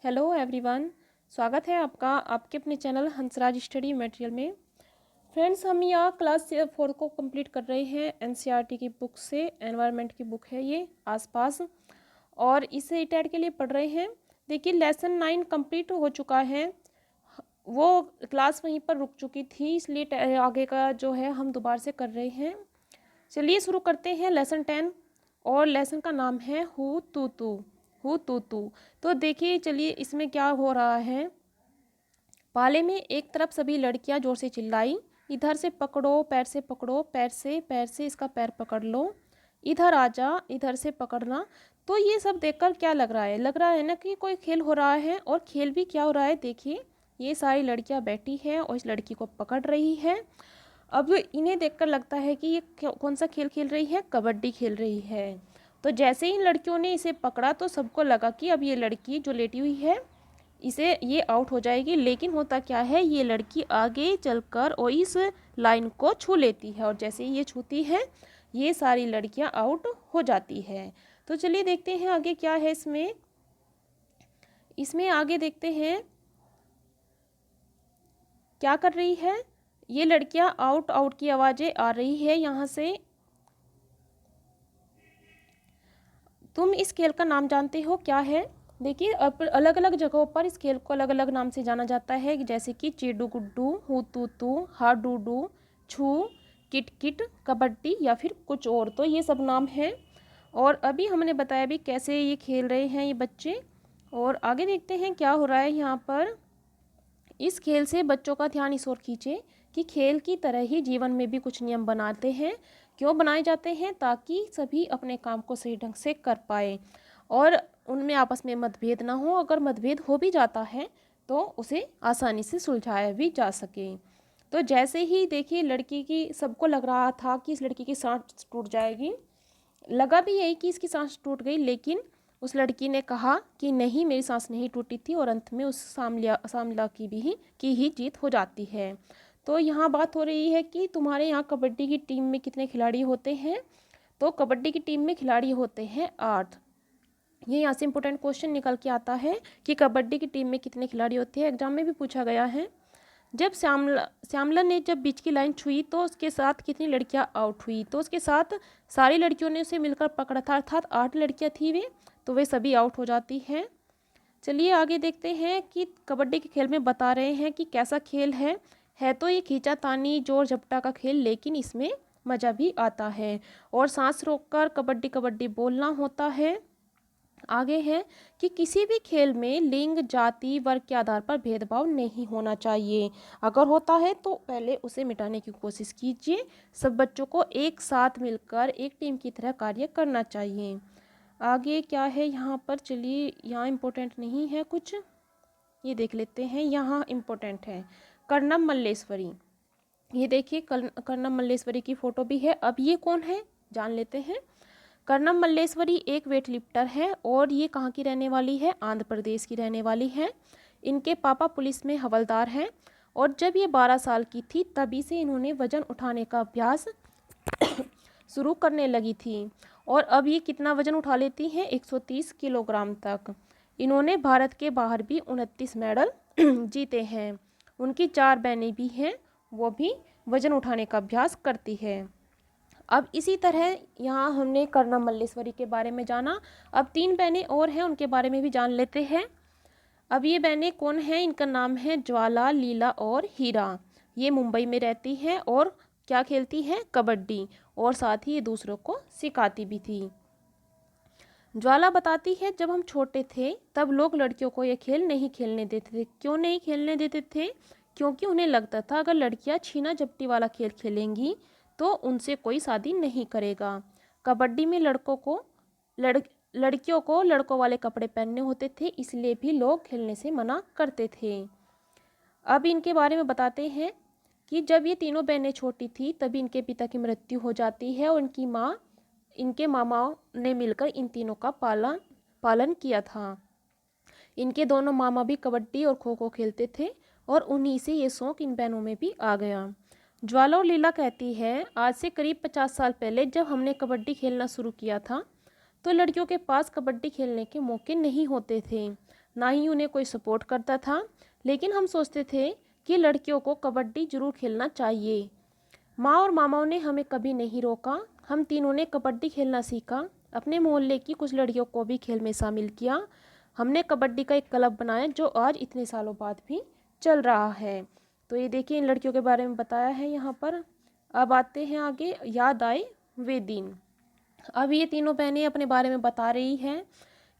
Hello everyone. स्वागत है आपका आपके अपने चैनल हंसराज स्टडी मटेरियल में। फ्रेंड्स, हम यहाँ क्लास 4 को कंप्लीट कर रहे हैं एनसीईआरटी की बुक से। एनवायरनमेंट की बुक है ये आसपास, और इसे टेट के लिए पढ़ रहे हैं। देखिए, लेसन 9 कंप्लीट हो चुका है, वो क्लास वहीं पर रुक चुकी थी, इसलिए आगे का जो है हम दोबारा से कर रहे हैं। चलिए शुरू करते हैं लेसन 10, और लेसन का नाम है हु तू तू। हु तू तू। तो देखिए, चलिए इसमें क्या हो रहा है। पाले में एक तरफ सभी लड़कियां जोर से चिल्लाई, इधर से पकड़ो, पैर से पकड़ो, पैर से इसका पैर पकड़ लो, इधर आ जा, इधर से पकड़ना। तो ये सब देखकर क्या लग रहा है? लग रहा है ना कि कोई खेल हो रहा है। और खेल भी क्या हो रहा है, देखिए ये सारी लड़कियां बैठी हैं और इस लड़की को पकड़ रही है। अब इन्हें देखकर लगता है कि ये कौन सा खेल खेल रही है? कबड्डी खेल रही है। तो जैसे ही इन लड़कियों ने इसे पकड़ा तो सबको लगा कि अब ये लड़की जो लेटी हुई है इसे ये आउट हो जाएगी। लेकिन होता क्या है, ये लड़की आगे चलकर और इस लाइन को छू लेती है, और जैसे ही ये छूती है ये सारी लड़कियां आउट हो जाती है। तो चलिए देखते हैं आगे क्या है इसमें। इसमें आगे देखते हैं क्या कर रही है ये लड़कियां। आउट आउट की आवाज़ें आ रही है यहाँ से। तुम इस खेल का नाम जानते हो क्या है? देखिए, अब अलग अलग जगहों पर इस खेल को अलग अलग नाम से जाना जाता है, जैसे कि चीडू गुड्डू, हू तू तू, हा डू डू, छू, किट किट, कबड्डी या फिर कुछ और। तो ये सब नाम हैं। और अभी हमने बताया भी कैसे ये खेल रहे हैं ये बच्चे। और आगे देखते हैं क्या हो रहा है यहाँ पर। इस खेल से बच्चों का ध्यान इस ओर खींचे कि खेल की तरह ही जीवन में भी कुछ नियम बनाते हैं। क्यों बनाए जाते हैं? ताकि सभी अपने काम को सही ढंग से कर पाए और उनमें आपस में मतभेद ना हो। अगर मतभेद हो भी जाता है तो उसे आसानी से सुलझाया भी जा सके। तो जैसे ही देखिए लड़की की, सबको लग रहा था कि इस लड़की की सांस टूट जाएगी, लगा भी यही कि इसकी सांस टूट गई, लेकिन उस लड़की ने कहा कि नहीं, मेरी सांस नहीं टूटी थी, और अंत में उस सामला की ही जीत हो जाती है। तो यहाँ बात हो रही है कि तुम्हारे यहाँ कबड्डी की टीम में कितने खिलाड़ी होते हैं? तो कबड्डी की टीम में खिलाड़ी होते हैं 8। ये यहाँ से इंपॉर्टेंट क्वेश्चन निकल के आता है कि कबड्डी की टीम में कितने खिलाड़ी होते हैं, एग्जाम में भी पूछा गया है। जब श्यामला ने जब बीच की लाइन छुई तो उसके साथ कितनी लड़कियां आउट हुई? तो उसके साथ सारी लड़कियों ने उसे मिलकर पकड़ा था, अर्थात 8 लड़कियां थी वे, तो वे सभी आउट हो जाती हैं। चलिए आगे देखते हैं कि कबड्डी के खेल में बता रहे हैं कि कैसा खेल है तो ये खींचातानी जोर झपटा का खेल, लेकिन इसमें मज़ा भी आता है और सांस रोककर कबड्डी कबड्डी बोलना होता है। आगे है कि किसी भी खेल में लिंग, जाति, वर्ग के आधार पर भेदभाव नहीं होना चाहिए। अगर होता है तो पहले उसे मिटाने की कोशिश कीजिए। सब बच्चों को एक साथ मिलकर एक टीम की तरह कार्य करना चाहिए। आगे क्या है यहाँ पर? चलिए, यहाँ इम्पोर्टेंट नहीं है कुछ, ये देख लेते हैं। यहाँ इम्पोर्टेंट है कर्णम मल्लेश्वरी। ये देखिए कर्णम मल्लेश्वरी की फ़ोटो भी है। अब ये कौन है जान लेते हैं। कर्णम मल्लेश्वरी एक वेट लिफ्टर है और ये कहाँ की रहने वाली है? आंध्र प्रदेश की रहने वाली है। इनके पापा पुलिस में हवलदार हैं और जब ये 12 साल की थी तभी से इन्होंने वज़न उठाने का अभ्यास शुरू करने लगी थी, और अब ये कितना वज़न उठा लेती हैं? 130 किलोग्राम तक। इन्होंने भारत के बाहर भी 29 मेडल जीते हैं। उनकी 4 बहनें भी हैं, वो भी वज़न उठाने का अभ्यास करती है। अब इसी तरह यहाँ हमने कर्णम मल्लेश्वरी के बारे में जाना। अब 3 बहनें और हैं, उनके बारे में भी जान लेते हैं। अब ये बहनें कौन हैं? इनका नाम है ज्वाला, लीला और हीरा। ये मुंबई में रहती हैं और क्या खेलती हैं? कबड्डी, और साथ ही ये दूसरों को सिखाती भी थी। ज्वाला बताती है, जब हम छोटे थे तब लोग लड़कियों को ये खेल नहीं खेलने देते थे। क्यों नहीं खेलने देते थे? क्योंकि उन्हें लगता था अगर लड़कियां छीना झपटी वाला खेल खेलेंगी तो उनसे कोई शादी नहीं करेगा। कबड्डी में लड़कियों को लड़कों वाले कपड़े पहनने होते थे, इसलिए भी लोग खेलने से मना करते थे। अब इनके बारे में बताते हैं कि जब ये तीनों बहनें छोटी थी तभी इनके पिता की मृत्यु हो जाती है और इनके मामाओं ने मिलकर इन तीनों का पालन किया था। इनके दोनों मामा भी कबड्डी और खो खो खेलते थे और उन्हीं से ये शौक इन बहनों में भी आ गया। ज्वाला और लीला कहती है, आज से करीब 50 साल पहले जब हमने कबड्डी खेलना शुरू किया था तो लड़कियों के पास कबड्डी खेलने के मौके नहीं होते थे। ना ही उन्हें कोई सपोर्ट करता था। लेकिन हम सोचते थे कि लड़कियों को कबड्डी जरूर खेलना चाहिए। माँ और मामाओं ने हमें कभी नहीं रोका। हम तीनों ने कबड्डी खेलना सीखा। अपने मोहल्ले की कुछ लड़कियों को भी खेल में शामिल किया। हमने कबड्डी का एक क्लब बनाया जो आज इतने सालों बाद भी चल रहा है। तो ये देखिए इन लड़कियों के बारे में बताया है यहाँ पर। अब आते हैं आगे, याद आए वे दिन। अब ये तीनों बहनें अपने बारे में बता रही हैं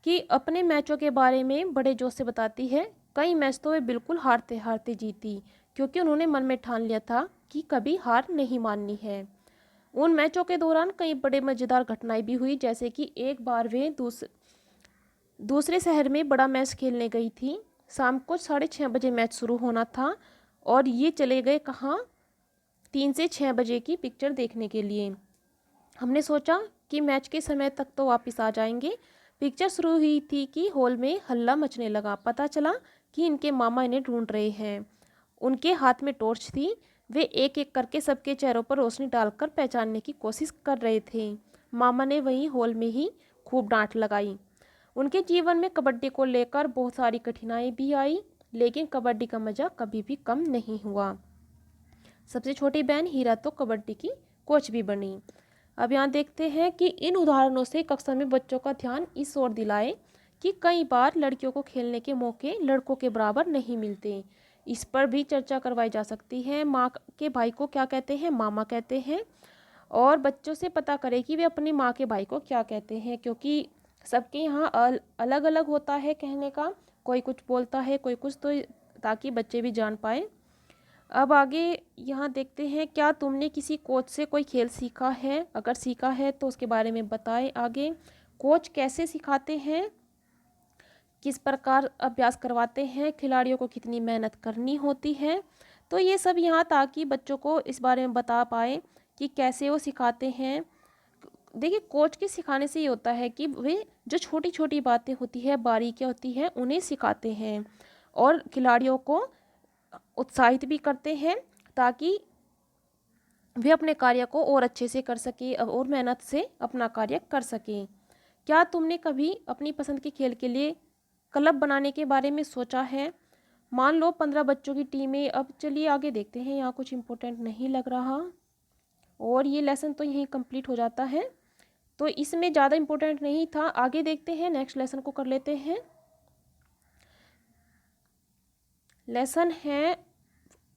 कि अपने मैचों के बारे में बड़े जोश से बताती है। कई मैच तो वे बिल्कुल हारते हारते जीती, क्योंकि उन्होंने मन में ठान लिया था कि कभी हार नहीं माननी है। उन मैचों के दौरान कई बड़े मज़ेदार घटनाएं भी हुई, जैसे कि एक बार वे दूसरे शहर में बड़ा मैच खेलने गई थी। शाम को 6:30 बजे मैच शुरू होना था और ये चले गए कहाँ, 3 से 6 बजे की पिक्चर देखने के लिए। हमने सोचा कि मैच के समय तक तो वापस आ जाएंगे। पिक्चर शुरू हुई थी कि हॉल में हल्ला मचने लगा। पता चला कि इनके मामा इन्हें ढूंढ रहे हैं। उनके हाथ में टॉर्च थी। वे एक एक करके सबके चेहरों पर रोशनी डालकर पहचानने की कोशिश कर रहे थे। मामा ने वहीं हॉल में ही खूब डांट लगाई। उनके जीवन में कबड्डी को लेकर बहुत सारी कठिनाई भी आई, लेकिन कबड्डी का मज़ा कभी भी कम नहीं हुआ। सबसे छोटी बहन हीरा तो कबड्डी की कोच भी बनी। अब यहाँ देखते हैं कि इन उदाहरणों से कक्षा में बच्चों का ध्यान इस ओर दिलाए कि कई बार लड़कियों को खेलने के मौके लड़कों के बराबर नहीं मिलते। इस पर भी चर्चा करवाई जा सकती है। माँ के भाई को क्या कहते हैं, मामा कहते हैं। और बच्चों से पता करें कि वे अपनी माँ के भाई को क्या कहते हैं, क्योंकि सबके यहाँ अलग अलग होता है कहने का। कोई कुछ बोलता है, कोई कुछ, तो ताकि बच्चे भी जान पाए। अब आगे यहाँ देखते हैं, क्या तुमने किसी कोच से कोई खेल सीखा है? अगर सीखा है तो उसके बारे में बताएं। आगे कोच कैसे सिखाते हैं, किस प्रकार अभ्यास करवाते हैं, खिलाड़ियों को कितनी मेहनत करनी होती है, तो ये सब यहाँ ताकि बच्चों को इस बारे में बता पाए कि कैसे वो सिखाते हैं। देखिए कोच के सिखाने से ये होता है कि वे जो छोटी छोटी बातें होती है, बारीकियाँ होती हैं, उन्हें सिखाते हैं और खिलाड़ियों को उत्साहित भी करते हैं ताकि वे अपने कार्य को और अच्छे से कर सके और मेहनत से अपना कार्य कर सकें। क्या तुमने कभी अपनी पसंद के खेल के लिए क्लब बनाने के बारे में सोचा है? मान लो 15 बच्चों की टीम है। अब चलिए आगे देखते हैं, यहाँ कुछ इम्पोर्टेंट नहीं लग रहा और ये लेसन तो यहीं कंप्लीट हो जाता है, तो इसमें ज़्यादा इम्पोर्टेंट नहीं था। आगे देखते हैं, नेक्स्ट लेसन को कर लेते हैं। लेसन है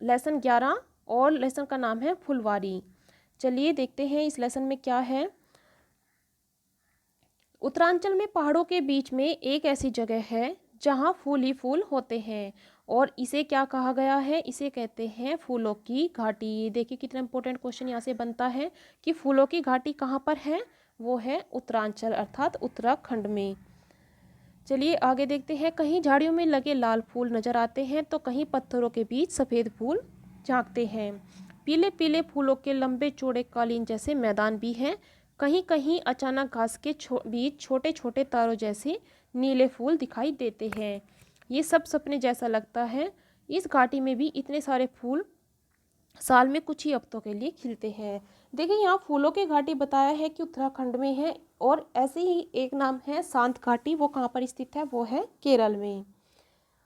लेसन 11 और लेसन का नाम है फुलवारी। चलिए देखते हैं इस लेसन में क्या है। उत्तरांचल में पहाड़ों के बीच में एक ऐसी जगह है जहाँ फूल ही फूल होते हैं और इसे क्या कहा गया है? इसे कहते हैं फूलों की घाटी। देखिए कितना इंपॉर्टेंट क्वेश्चन यहाँ से बनता है कि फूलों की घाटी कहाँ पर है? वो है उत्तरांचल अर्थात उत्तराखंड में। चलिए आगे देखते हैं। कहीं झाड़ियों में लगे लाल फूल नजर आते हैं तो कहीं पत्थरों के बीच सफ़ेद फूल झांकते हैं। पीले पीले फूलों के लंबे चौड़े कालीन जैसे मैदान भी हैं। कहीं कहीं अचानक घास के बीच छोटे छोटे तारों जैसे नीले फूल दिखाई देते हैं। ये सब सपने जैसा लगता है। इस घाटी में भी इतने सारे फूल साल में कुछ ही हफ्तों के लिए खिलते हैं। देखिए यहाँ फूलों की घाटी बताया है कि उत्तराखंड में है और ऐसे ही एक नाम है शांत घाटी। वो कहाँ पर स्थित है? वो है केरल में।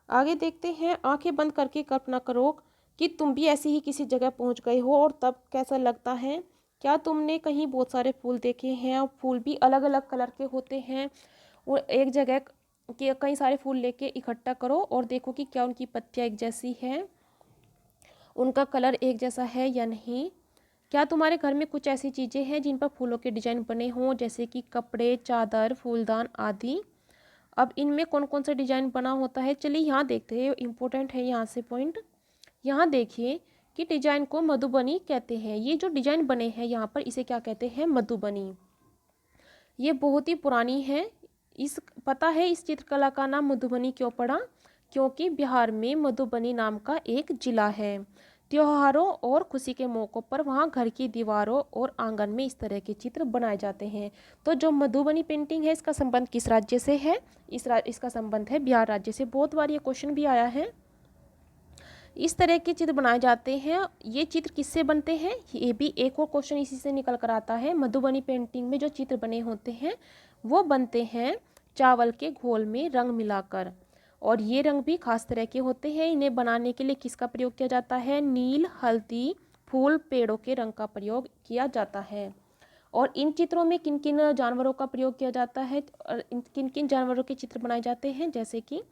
आगे देखते हैं। आंखें बंद करके कल्पना करो कि तुम भी ऐसी ही किसी जगह पहुंच गए हो और तब कैसा लगता है। क्या तुमने कहीं बहुत सारे फूल देखे हैं और फूल भी अलग अलग कलर के होते हैं और एक जगह के कई सारे फूल लेके इकट्ठा करो और देखो कि क्या उनकी पत्तियाँ एक जैसी हैं, उनका कलर एक जैसा है या नहीं। क्या तुम्हारे घर में कुछ ऐसी चीज़ें हैं जिन पर फूलों के डिजाइन बने हों, जैसे कि कपड़े, चादर, फूलदान आदि। अब इनमें कौन कौन सा डिजाइन बना होता है? चलिए यहाँ देखते हैं, इम्पोर्टेंट है यहाँ से पॉइंट। यहाँ देखिए कि डिजाइन को मधुबनी कहते हैं। ये जो डिजाइन बने हैं यहाँ पर, इसे क्या कहते हैं? मधुबनी। ये बहुत ही पुरानी है। पता है इस चित्रकला का नाम मधुबनी क्यों पड़ा? क्योंकि बिहार में मधुबनी नाम का एक जिला है। त्योहारों और खुशी के मौक़ों पर वहाँ घर की दीवारों और आंगन में इस तरह के चित्र बनाए जाते हैं। तो जो मधुबनी पेंटिंग है, इसका संबंध किस राज्य से है? इसका संबंध है बिहार राज्य से। बहुत बार ये क्वेश्चन भी आया है। इस तरह के चित्र बनाए जाते हैं। ये चित्र किससे बनते हैं? ये भी एक और क्वेश्चन इसी से निकल कर आता है। मधुबनी पेंटिंग में जो चित्र बने होते हैं वो बनते हैं चावल के घोल में रंग मिलाकर। और ये रंग भी खास तरह के होते हैं। इन्हें बनाने के लिए किसका प्रयोग किया जाता है? नील, हल्दी, फूल, पेड़ों के रंग का प्रयोग किया जाता है। और इन चित्रों में किन किन जानवरों का प्रयोग किया जाता है और किन किन जानवरों के चित्र बनाए जाते हैं? जैसे कि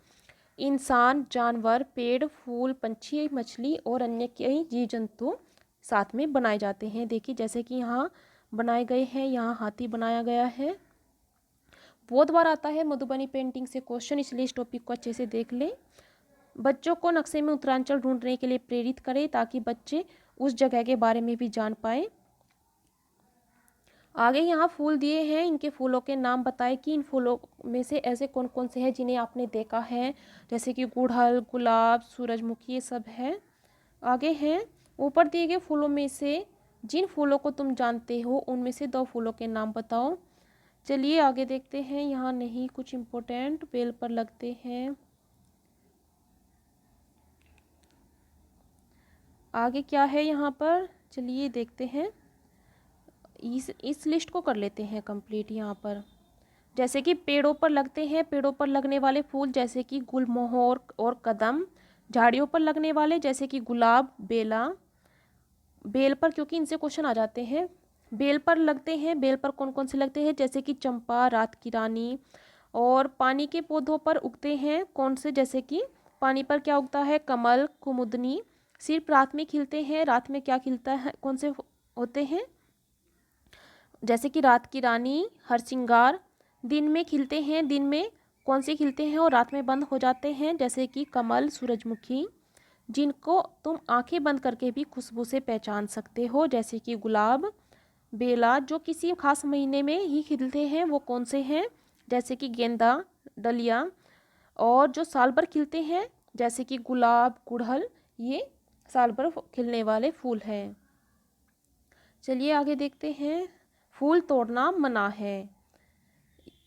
इंसान, जानवर, पेड़, फूल, पंछी, मछली और अन्य कई जीव जंतु साथ में बनाए जाते हैं। देखिए जैसे कि यहाँ बनाए गए हैं, यहाँ हाथी बनाया गया है। बहुत बार आता है मधुबनी पेंटिंग से क्वेश्चन, इसलिए इस टॉपिक को अच्छे से देख लें। बच्चों को नक्शे में उत्तरांचल ढूंढने के लिए प्रेरित करें ताकि बच्चे उस जगह के बारे में भी जान पाए। आगे यहाँ फूल दिए हैं, इनके फूलों के नाम बताएं कि इन फूलों में से ऐसे कौन कौन से हैं जिन्हें आपने देखा है। जैसे कि गुड़हल, गुलाब, सूरजमुखी, ये सब है। आगे हैं ऊपर दिए गए फूलों में से जिन फूलों को तुम जानते हो उनमें से 2 फूलों के नाम बताओ। चलिए आगे देखते हैं। यहाँ नहीं कुछ इम्पोर्टेंट, बेल पर लगते हैं। आगे क्या है यहाँ पर, चलिए देखते हैं। इस लिस्ट को कर लेते हैं कंप्लीट। यहाँ पर जैसे कि पेड़ों पर लगते हैं, पेड़ों पर लगने वाले फूल जैसे कि गुलमोहर और कदम। झाड़ियों पर लगने वाले जैसे कि गुलाब, बेला। बेल पर, क्योंकि इनसे क्वेश्चन आ जाते हैं, बेल पर लगते हैं। बेल पर कौन कौन से लगते हैं? जैसे कि चंपा, रात की रानी। और पानी के पौधों पर उगते हैं कौन से? जैसे कि पानी पर क्या उगता है? कमल, कुमुदनी। सिर्फ रात में खिलते हैं, रात में क्या खिलता है? कौन से होते हैं? जैसे कि रात की रानी, हरसिंगार। दिन में खिलते हैं, दिन में कौन से खिलते हैं और रात में बंद हो जाते हैं? जैसे कि कमल, सूरजमुखी। जिनको तुम आंखें बंद करके भी खुशबू से पहचान सकते हो, जैसे कि गुलाब, बेला। जो किसी खास महीने में ही खिलते हैं वो कौन से हैं? जैसे कि गेंदा, डलिया। और जो साल भर खिलते हैं जैसे कि गुलाब, गुड़हल, ये साल भर खिलने वाले फूल हैं। चलिए आगे देखते हैं। फूल तोड़ना मना है।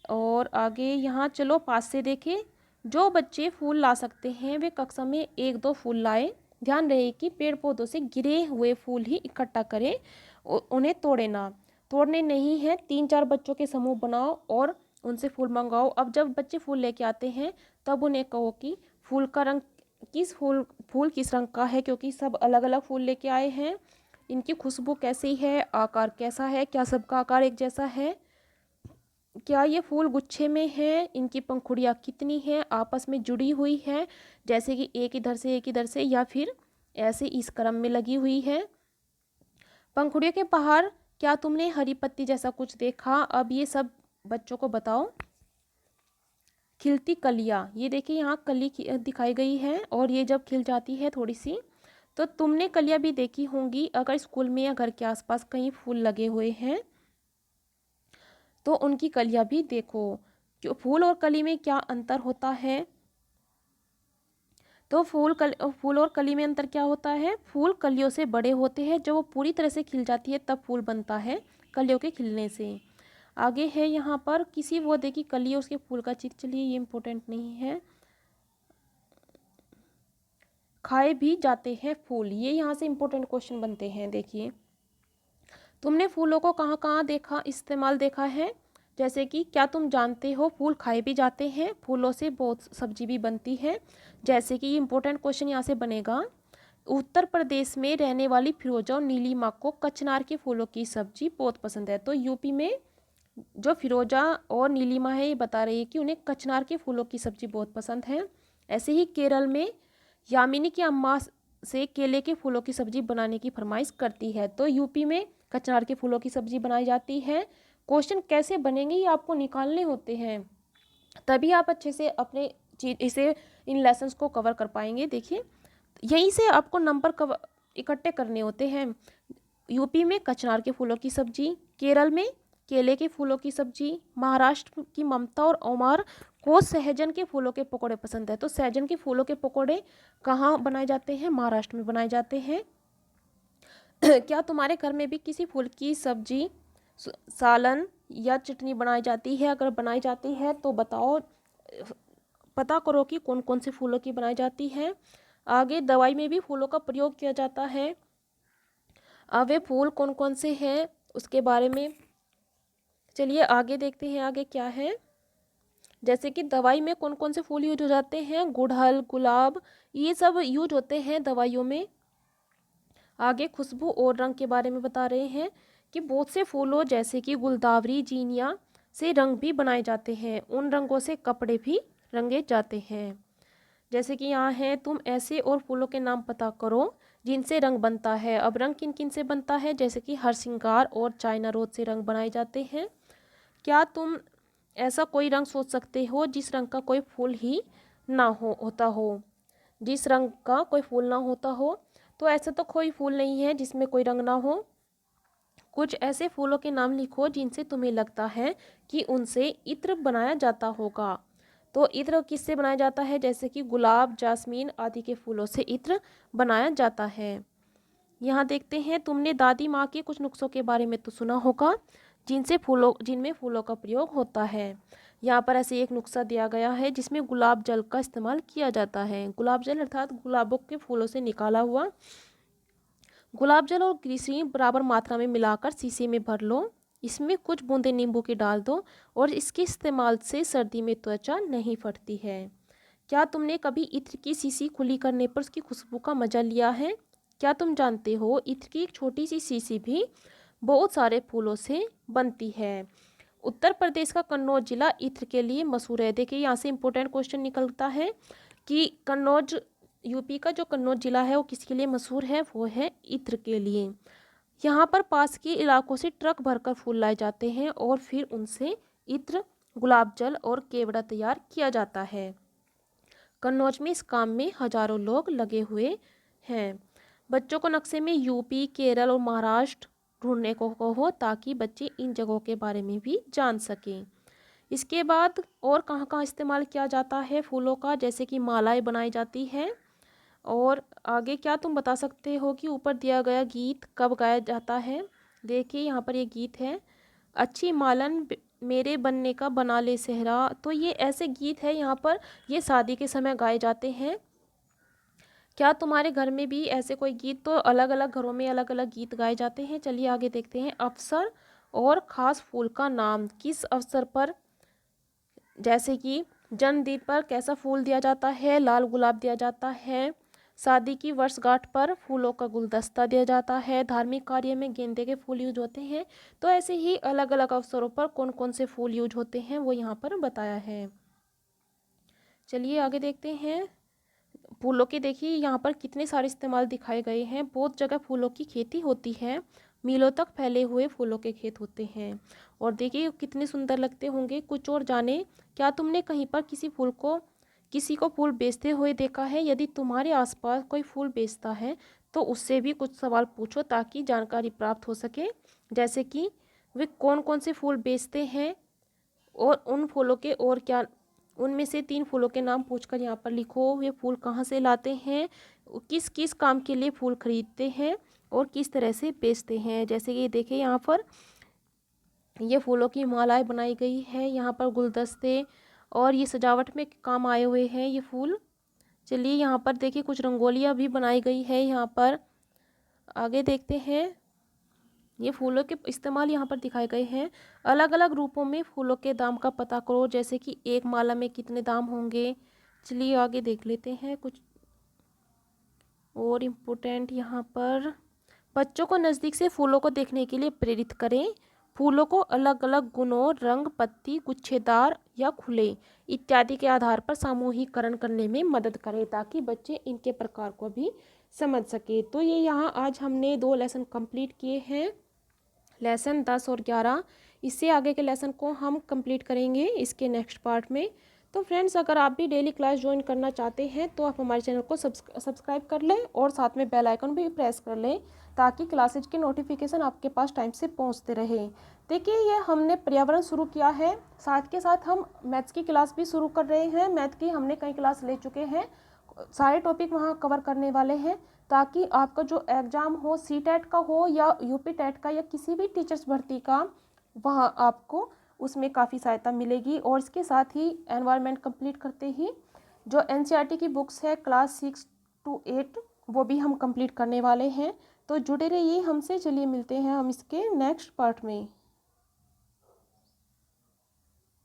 और आगे यहाँ चलो पास से देखें। जो बच्चे फूल ला सकते हैं वे कक्षा में 1-2 फूल लाए। ध्यान रहे कि पेड़ पौधों से गिरे हुए फूल ही इकट्ठा करें, उन्हें तोड़े ना। तोड़ने नहीं है। 3-4 बच्चों के समूह बनाओ और उनसे फूल मंगाओ। अब जब बच्चे फूल लेके आते हैं तब उन्हें कहो कि फूल का रंग फूल किस रंग का है, क्योंकि सब अलग अलग फूल लेके आए हैं। इनकी खुशबू कैसी है, आकार कैसा है, क्या सबका आकार एक जैसा है, क्या ये फूल गुच्छे में है, इनकी पंखुड़ियाँ कितनी हैं, आपस में जुड़ी हुई है, जैसे कि एक इधर से या फिर ऐसे इस क्रम में लगी हुई है। पंखुड़ियों के बाहर क्या तुमने हरी पत्ती जैसा कुछ देखा? अब ये सब बच्चों को बताओ। खिलती कलियाँ, ये देखिए यहाँ कली दिखाई गई है और ये जब खिल जाती है थोड़ी सी तो तुमने कलियाँ भी देखी होंगी अगर स्कूल में या घर के आसपास कहीं फूल लगे हुए हैं तो उनकी कलियाँ भी देखो। जो फूल और कली में क्या अंतर होता है? तो फूल और कली में अंतर क्या होता है? फूल कलियों से बड़े होते हैं, जब वो पूरी तरह से खिल जाती है तब फूल बनता है कलियों के खिलने से। आगे है यहाँ पर किसी पौधे की कली और उसके फूल का चित्र। चलिए ये इम्पोर्टेंट नहीं है। खाए भी जाते हैं फूल, ये यहाँ से इम्पोर्टेंट क्वेश्चन बनते हैं। देखिए तुमने फूलों को कहाँ कहाँ इस्तेमाल देखा है? जैसे कि क्या तुम जानते हो फूल खाए भी जाते हैं, फूलों से बहुत सब्जी भी बनती है। जैसे कि इम्पोर्टेंट क्वेश्चन यहाँ से बनेगा, उत्तर प्रदेश में रहने वाली फिरोजा और नीलिमा को कचनार के फूलों की सब्जी बहुत पसंद है। तो यूपी में जो फिरोजा और नीलिमा है ये बता रही है कि उन्हें कचनार के फूलों की सब्जी बहुत पसंद है। ऐसे ही केरल में यामिनी की अम्मा से केले के फूलों की सब्जी बनाने की फरमाइश करती है। तो यूपी में कचनार के फूलों की सब्जी बनाई जाती है। क्वेश्चन कैसे बनेंगे ये आपको निकालने होते हैं, तभी आप अच्छे से अपने इसे इन लेसन्स को कवर कर पाएंगे। देखिए यहीं से आपको नंबर इकट्ठे करने होते हैं। यूपी में कचनार के फूलों की सब्जी, केरल में केले के फूलों की सब्जी, महाराष्ट्र की ममता और ओमार को सहजन के फूलों के पकौड़े पसंद है। तो सहजन के फूलों के पकौड़े कहाँ बनाए जाते हैं? महाराष्ट्र में बनाए जाते हैं। क्या तुम्हारे घर में भी किसी फूल की सब्जी, सालन या चटनी बनाई जाती है? अगर बनाई जाती है तो बताओ, पता करो कि कौन कौन से फूलों की बनाई जाती है। आगे दवाई में भी फूलों का प्रयोग किया जाता है। अब वे फूल कौन कौन से हैं उसके बारे में चलिए आगे देखते हैं। आगे क्या है? जैसे कि दवाई में कौन कौन से फूल यूज हो जाते हैं, गुड़हल, गुलाब, ये सब यूज होते हैं दवाइयों में। आगे खुशबू और रंग के बारे में बता रहे हैं कि बहुत से फूलों जैसे कि गुलदावरी, जीनिया से रंग भी बनाए जाते हैं। उन रंगों से कपड़े भी रंगे जाते हैं। जैसे कि यहाँ है, तुम ऐसे और फूलों के नाम पता करो जिनसे रंग बनता है। अब रंग किन किन से बनता है, जैसे कि हरसिंगार और चाइना रोज से रंग बनाए जाते हैं। क्या तुम ऐसा कोई रंग सोच सकते हो जिस रंग का कोई फूल ही ना होता हो, जिस रंग का कोई फूल ना होता हो? तो ऐसा तो कोई फूल नहीं है जिसमें कोई रंग ना हो। कुछ ऐसे फूलों के नाम लिखो जिनसे तुम्हें लगता है कि उनसे इत्र बनाया जाता होगा। तो इत्र किससे बनाया जाता है, जैसे कि गुलाब, जास्मीन आदि के फूलों से इत्र बनाया जाता है। यहाँ देखते हैं, तुमने दादी माँ के कुछ नुस्खों के बारे में तो सुना होगा जिनमें फूलों का प्रयोग होता है। यहाँ पर ऐसे एक नुस्खा दिया गया है जिसमें गुलाब जल का इस्तेमाल किया जाता है। गुलाब जल अर्थात गुलाबों के फूलों से निकाला हुआ गुलाब जल और ग्लिसरीन बराबर मात्रा में मिलाकर शीशे में भर लो। इसमें कुछ बूंदे नींबू की डाल दो और इसके इस्तेमाल से सर्दी में त्वचा नहीं फटती है। क्या तुमने कभी इत्र की शीशी खुली करने पर उसकी खुशबू का मजा लिया है? क्या तुम जानते हो इत्र की एक छोटी सी शीशी भी बहुत सारे फूलों से बनती है। उत्तर प्रदेश का कन्नौज जिला इत्र के लिए मशहूर है। देखिए यहाँ से इंपॉर्टेंट क्वेश्चन निकलता है कि कन्नौज, यूपी का जो कन्नौज जिला है वो किसके लिए मशहूर है, वो है इत्र के लिए। यहाँ पर पास के इलाकों से ट्रक भरकर फूल लाए जाते हैं और फिर उनसे इत्र, गुलाब जल और केवड़ा तैयार किया जाता है। कन्नौज में इस काम में हजारों लोग लगे हुए हैं। बच्चों को नक्शे में यूपी, केरल और महाराष्ट्र ढूंढने को कहो ताकि बच्चे इन जगहों के बारे में भी जान सकें। इसके बाद और कहाँ कहाँ इस्तेमाल किया जाता है फूलों का, जैसे कि मालाएं बनाई जाती है। और आगे क्या तुम बता सकते हो कि ऊपर दिया गया गीत कब गाया जाता है? देखिए यहाँ पर ये गीत है, अच्छी मालन मेरे बनने का बना ले सेहरा। तो ये ऐसे गीत है यहाँ पर, ये शादी के समय गाए जाते हैं। क्या तुम्हारे घर में भी ऐसे कोई गीत, तो अलग अलग घरों में अलग अलग गीत गाए जाते हैं। चलिए आगे देखते हैं, अवसर और ख़ास फूल का नाम। किस अवसर पर, जैसे कि जन्मदिन पर कैसा फूल दिया जाता है, लाल गुलाब दिया जाता है। शादी की वर्षगांठ पर फूलों का गुलदस्ता दिया जाता है। धार्मिक कार्य में गेंदे के फूल यूज होते हैं। तो ऐसे ही अलग अलग अवसरों पर कौन कौन से फूल यूज होते हैं वो यहाँ पर बताया है। चलिए आगे देखते हैं, फूलों के देखिए यहाँ पर कितने सारे इस्तेमाल दिखाए गए हैं। बहुत जगह फूलों की खेती होती है, मीलों तक फैले हुए फूलों के खेत होते हैं। और देखिए कितने सुंदर लगते होंगे। कुछ और जाने, क्या तुमने कहीं पर किसी को फूल बेचते हुए देखा है? यदि तुम्हारे आसपास कोई फूल बेचता है तो उससे भी कुछ सवाल पूछो ताकि जानकारी प्राप्त हो सके, जैसे कि वे कौन कौन से फूल बेचते हैं और उन फूलों के और क्या, उनमें से 3 फूलों के नाम पूछकर यहाँ पर लिखो। वे फूल कहाँ से लाते हैं, किस किस काम के लिए फूल खरीदते हैं और किस तरह से बेचते हैं। जैसे कि देखिए यहाँ पर ये फूलों की मालाएं बनाई गई है, यहाँ पर गुलदस्ते, और ये सजावट में काम आए हुए हैं ये फूल। चलिए यहाँ पर देखिए कुछ रंगोलियाँ भी बनाई गई है यहाँ पर। आगे देखते हैं, ये फूलों के इस्तेमाल यहाँ पर दिखाए गए हैं। अलग अलग रूपों में फूलों के दाम का पता करो, जैसे कि एक माला में कितने दाम होंगे। चलिए आगे देख लेते हैं कुछ और इम्पोर्टेंट यहाँ पर। बच्चों को नज़दीक से फूलों को देखने के लिए प्रेरित करें। फूलों को अलग अलग गुणों, रंग, पत्ती, गुच्छेदार या खुले इत्यादि के आधार पर समूहीकरण करने में मदद करें ताकि बच्चे इनके प्रकार को भी समझ सके। तो ये यहाँ आज हमने 2 लेसन कंप्लीट किए हैं, लेसन 10 और 11। इससे आगे के लेसन को हम कंप्लीट करेंगे इसके नेक्स्ट पार्ट में। तो फ्रेंड्स, अगर आप भी डेली क्लास ज्वाइन करना चाहते हैं तो आप हमारे चैनल को सब्सक्राइब कर लें और साथ में बेल आइकन भी प्रेस कर लें ताकि क्लासेज के नोटिफिकेशन आपके पास टाइम से पहुंचते रहे। देखिए ये हमने पर्यावरण शुरू किया है, साथ के साथ हम मैथ्स की क्लास भी शुरू कर रहे हैं। मैथ की हमने कई क्लास ले चुके हैं, सारे टॉपिक वहाँ कवर करने वाले हैं ताकि आपका जो एग्ज़ाम हो, सीटेट का हो या यूपी टेट का या किसी भी टीचर्स भर्ती का, वहाँ आपको उसमें काफ़ी सहायता मिलेगी। और इसके साथ ही एनवायरनमेंट कंप्लीट करते ही जो एनसीईआरटी की बुक्स है क्लास 6 to 8 वो भी हम कंप्लीट करने वाले हैं। तो जुड़े रहिए हमसे। चलिए मिलते हैं हम इसके नेक्स्ट पार्ट में।